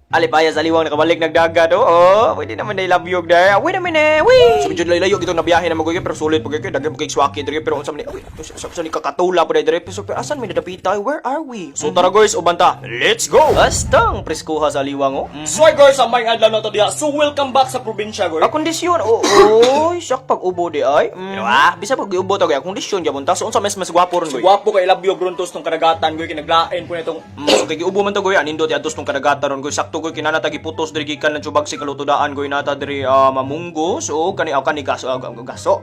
Alipaya sa liwang nakabalik nagdagat. Oo, pwede naman na ilabyog dahil. Wait a minute, wait! So, medyo layo itong nabiyahe na mag-uwi, pero sulit pag-uwi, dagyan pag-uwi swaki, pero unsa man ni, sa ni kakatula po dahil, pero asan may nadapita? Where are we? So, tara guys, ubanta, let's go! Bastang preskuha sa liwang, oh. So guys, ang may adlaw na to diha. So welcome back sa probinsya guys. A kondisyon, oy, siyak pag-ubo di ay. Pero bisa pag-ubo ta, kondisyon, gyapon ta. So, unsa mas gwapo ron, So goy? wapo kay labyo gruntos tong kadagatan goy kinaglain po nitong So, kay giubo man to, goy, anindot yatos tong kadagatan ron, goy. Sakto, goy, kinanata giputos diri gikan ng tubag si kalutudaan, goy, nata diri mamunggos, o kani gaso,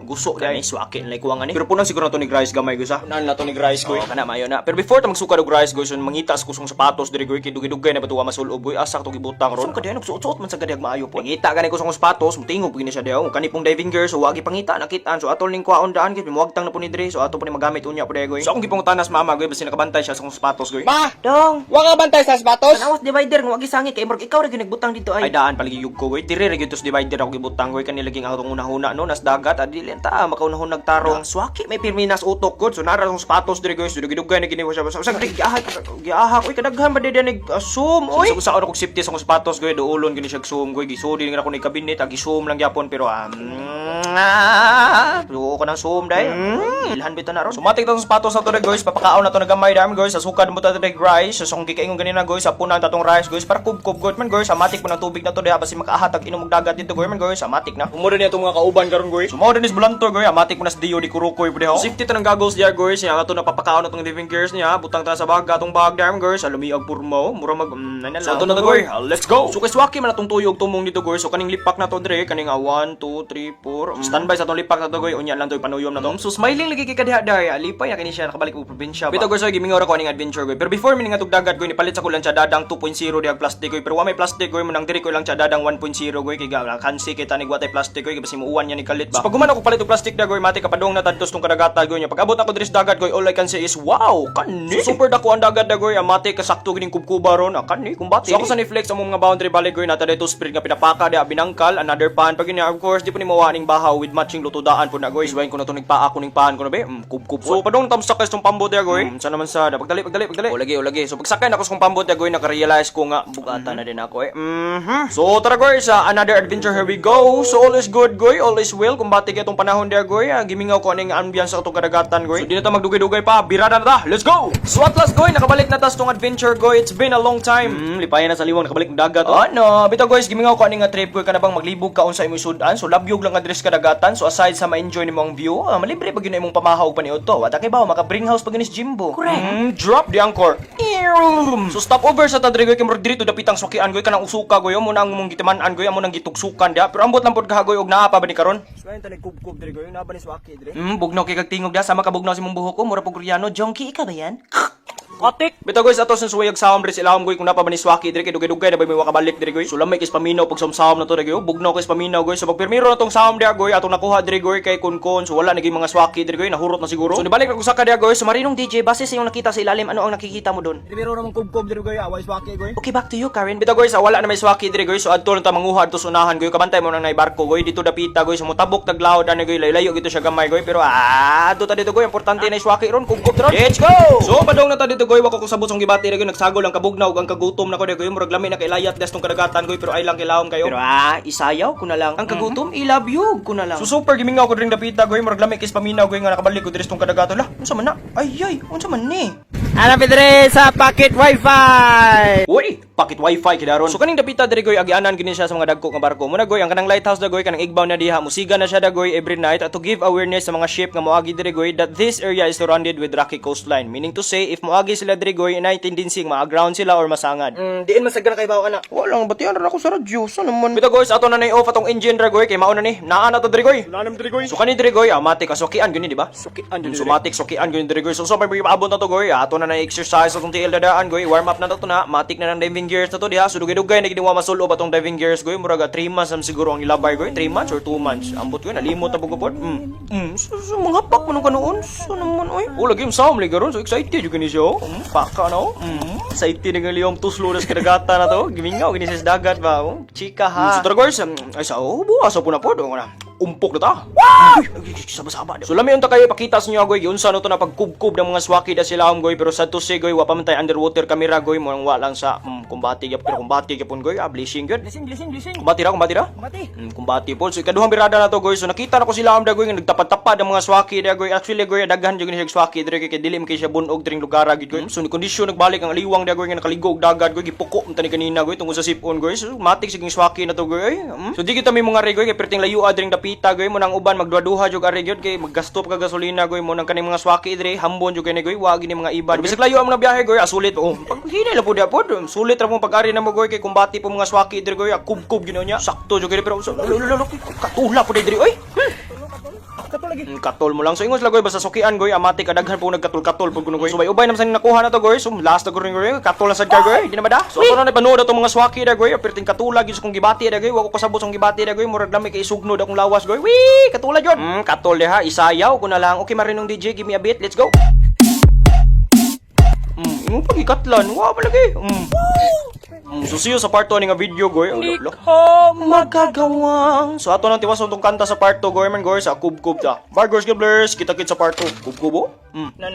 guso, dahil swaki, like kuwangan ni. Pero punang siguro na to ni Grice gamay, goy, sa. nan na to ni Grice goy. Oh, kana mayo na. Pero before ta magsuka og rice, goy, so mangita sa kusong sapatos diri, goy, kidugay-dugay na batuwa masulob, goy, asak to gibutang ron. So, kadyan nagsuot-suot man sa kadiyag maayo po. Mangita gani kusong sapatos, mutingog pugini siya daw. Kani pong diving gear, so wagi pangita nakitaan. So atol ning kwaon daan, kay muwagtang na po ni diri, so ato po ni magamit unya po dai, goy. So akong gipangutanas mama, goy, basta nakabantay siya sa kong sapatos, goy. Ma, Dong, wa nga bantay sa sapatos? tanawas divider nga wagi sangi kay murag ikaw ra gyud nagbutang dito ay. Ay daan paligiyog ko, goy. Diri ra gyud tos divider ako gibutang, goy, kanila ging atong unahuna no nas dagat adili ta makaunahon nagtarong. Swaki may pirminas utok gud. So nara tong sapatos diri, goy. So dugay na gini siya. Sa giahak, oy kadaghan ba diri nig assume, oy. So sa kog safety sa kong sapatos, goy, duulon gini siya zoom, goy. Gisudi nga ako ni kabinet, agi zoom lang gyapon pero duo ko nang zoom dai. Ilhan bitaw na ron. So matik tong sapatos na to, guys. Papakaon na to na gamay dam, guys. Sa sukad mo ta diri, rice. So kung kikaingon ganina, guys, sa punan tatong rice, guys, para kubkob gud man, guys. Sa matik mo ng tubig na to diha basi makaahatag inom og dagat dito, guys, man, guys. Sa matik na. Umo niya itong mga kauban karon goy. So mao din is bulantor, guys. Matik mo na sa dio di kurukoy pud diha. Safety to ng goggles diha, guys. Yang ato na papakaon na tong living gears niya. Butang ta sa bag atong bag dam, guys. Sa lumiag purmo, mura mag So to na to goy. Let's go. So kay swaki man atong tuyog tumong dito, guys. So kaning lipak na to dire, kaning 1 2 3 4. Standby sa atong lipak na to, guys. Unya lang to panuyom na to. So smiling lagi kay kadiha daya. Lipay ya kini siya nakabalik og probinsya ba. Bitaw, guys, gimingaw ra ko aning adventure, guys. Pero before mi ngatog dagat, guys, nipalit sa ko lang siya dadang 2.0 diag plastic, guys. Pero wa may plastic, guys, manang diri ko lang siya dadang 1.0, guys. Kay kansi kita ni watay plastic, guys. Basi muuwan niya ni kalit ba. So pag guman ako palit og plastic da, guys, mati kapadong na tadtos tong kadagatan, guys. Pag abot ako diri sa dagat, guys, all I can say is wow, kani. So super dako ang dagat da, guys. Mati kasakto gining kubkuba ron, kani kumbati. So ako sa ni flex among mga boundary balik, guys, nata dito spirit nga pinapaka da binangkal another pan pag of course di po ni mawaning bahaw with matching lutudaan po na, guys. Wain ko na to nigpaa ko ning pan ko na be. Kubkub. So padong tamsak tong pambot da, guys. Sa naman sa pagdali. O lagi. So pagsakay na ko sa pambot da, guys, naka-realize ko nga bugatan na din ako, eh. So tara, guys, another adventure, here we go. So all is good, guys. All is well. Kumbati kay itong panahon there, guys. Gimingaw ko aning ambiance sa itong kadagatan, guys. So di na ta magdugay-dugay pa. Birada na ta. Let's go! So at last, guys, nakabalik na ta sa itong adventure, guys. It's been a long time. Lipayan na sa liwang nakabalik ng dagat. Oh no. Bitaw, guys, gimingaw ko aning trip, guys. Ka na bang maglibog ka unsa imong sudan. So labyog lang address kadagatan. So aside sa ma-enjoy nimo ang view, malibre pag yun imong pamahaw paniud to. Wata kay ba maka-bring house pag inis Jimbo. Correct. Drop the anchor. So stop over sa tadri, guys, kay murag diri to dapitang sukian, guys, kanang usuka, guys. Mo nang mong gitiman-an, guys, amo nang gitugsukan dia. Pero ambot lang pod kahagoy og naa pa ba ni karon? So ayun tani kubkub diri goy, na ba ni swaki diri? Bugnaw kay kag tingog da sama ka bugnaw si mong buhok ko, mura pog Koreano. Jonky ika ba yan? Kotik. Bitaw, guys, ato sa suwayag sawam diri sila goy kung napa ba ni swaki diri kay dugay-dugay na ba may wakabalik diri, goy. So lamay kay paminaw pag sawam na to diri, goy. Bugnaw kay paminaw, goy. So pag permiro na tong sawam dia, goy, atong nakuha diri, goy, kay kunkon. So wala naging mga swaki diri, goy, nahurot na siguro. So nibalik ako sa kadya, goy. So marinong DJ base sa iyong nakita sa ilalim, ano ang nakikita mo doon? Diri ro namang kubkub diri goy, away swaki goy. Okay, back to you, Karen. Bitaw, guys, wala na may swaki diri, goy. So adto lang ta manguha adto sa unahan, goy. Kabantay mo nang nay barko, goy. Dito dapita, goy. So mutabok taglawod ani, goy. Layo gito siya gamay, goy. Pero adto ta dito, goy. Importante na swaki ron, kubkub ron. Let's go. So padong na ta dito, goy. Wako ko sabot song gibati ra, goy. Nagsagol ang kabugnaw ug ang kagutom na ko, goy. Murag lami na kay layat des tong kadagatan, goy. Pero ay lang kilawom kayo. Pero isayaw ko na lang. Ang kagutom ilabyog ko na lang. So super gimingaw ko ring dapita, goy. Murag lami kay paminaw, goy, nga nakabalik ko diri tong kadagatan. Lah, unsa man na? Ay, unsa man ni? Ana pidre sa pocket wifi. Uy, pocket wifi kidaron. So kaning dapita diri, goy, agianan gini siya sa mga dagko nga barko. Muna, goy, ang kanang lighthouse da, goy, kanang igbaw na diha. Musiga na siya da, goy, every night to give awareness sa mga ship nga moagi diri, goy, that this area is surrounded with rocky coastline. Meaning to say, if moagi sila diri, goy, na tendency ma-ground sila or masangad. Diin masagdan kay bawo ana. Walang batian ra ako sa radyo. Sa naman. Bitaw, guys, ato na off atong engine ra, goy, kay mao na ni. Naa na to diri, goy. Lanam diri goy. So kani diri, goy, matik sukian gani, di ba? Sukian diri. So matik sukian gani diri, goy. So may paabot na to, goy. Ato na exercise atong tiil dadaan, goy. Warm up na to na. Matik na ng diving gears na to diha. So dugay-dugay na giniwa masulo ba tong diving gears, goy. Muraga 3 months am siguro ang ilabay, goy. 3 months or 2 months. Ambot ko nalimot ta bugupod. So mga hapak mo kanoon. So naman, oy. O lagi sam ligaron. So excited jud gani siya. Paka no. Excited nga liyong tuslo sa kadagatan na to. Gimingaw gini sa dagat ba. Chika ha. So tara, guys, ay sa buwas po na pod nga. Umpok na ta. Saba-saba. So lami unta kayo pakita sa inyo, goy, unsa no to na pagkubkub ng mga swaki da sila, goy, pero sad to say, goy, wa pa man tay underwater camera, goy, mo lang wa lang sa kumbati gyapon pero kumbati gyapon goy. Blessing gyud. Blessing. Kumbati ra. Mati. Kumbati po. So ikaduhang birada na to goy. So nakita na ko sila am dagoy nga nagtapad-tapad ang mga swaki da goy. Actually goy daghan jud ni siya swaki dire kay dili man kay siya bunog dring lugar gid goy. So ni kondisyon nagbalik ang aliwang da goy nga nakaligo og dagat goy gipuko man tani kanina goy tungod sa sipon goy. So matik siging swaki na to goy. So di kita may mga re goy kay perting layo adring dapita goy mo nang uban magduha-duha jud ari gyud kay maggasto pa ka gasolina goy mo nang kaning mga swaki dire hambon jud kay ni goy wa gini mga iban. Bisag layo ang mga biyahe goy asulit oh. Paghinay la pud apod. Sulit ra mo pag-ari na mo goy kay kumbati po mga swaki dire goy akub-kub gino nya. Sakto jud kay pero katula pud dire oy. Kato lagi. Katol mo lang. So ingos lang goy basta sukian goy amati kadaghan po nagkatol-katol pud kuno goy. So ubay naman sa nakuha na to goy. So last na goy katol na sad ka goy. Di na ba da? So ako na panood atong mga swaki da goy. Perting katula gyud sa kong gibati da goy. Wa ko kasabot sa gibati da goy. Murag lami kay sugnod akong lawas goy. Wee, katula jud. Katol ha. Isayaw ko na lang. Okay marinong DJ, give me a beat. Let's go. Ingo pagikatlan. Wa ba lagi? Susiyo sa part 2 nga video goy. Magagawang. So ato nang tiwas tong kanta sa part 2 goy man goy sa kub-kub ta. Bar girls, kita-kit sa part 2. Kub-kubo? Na.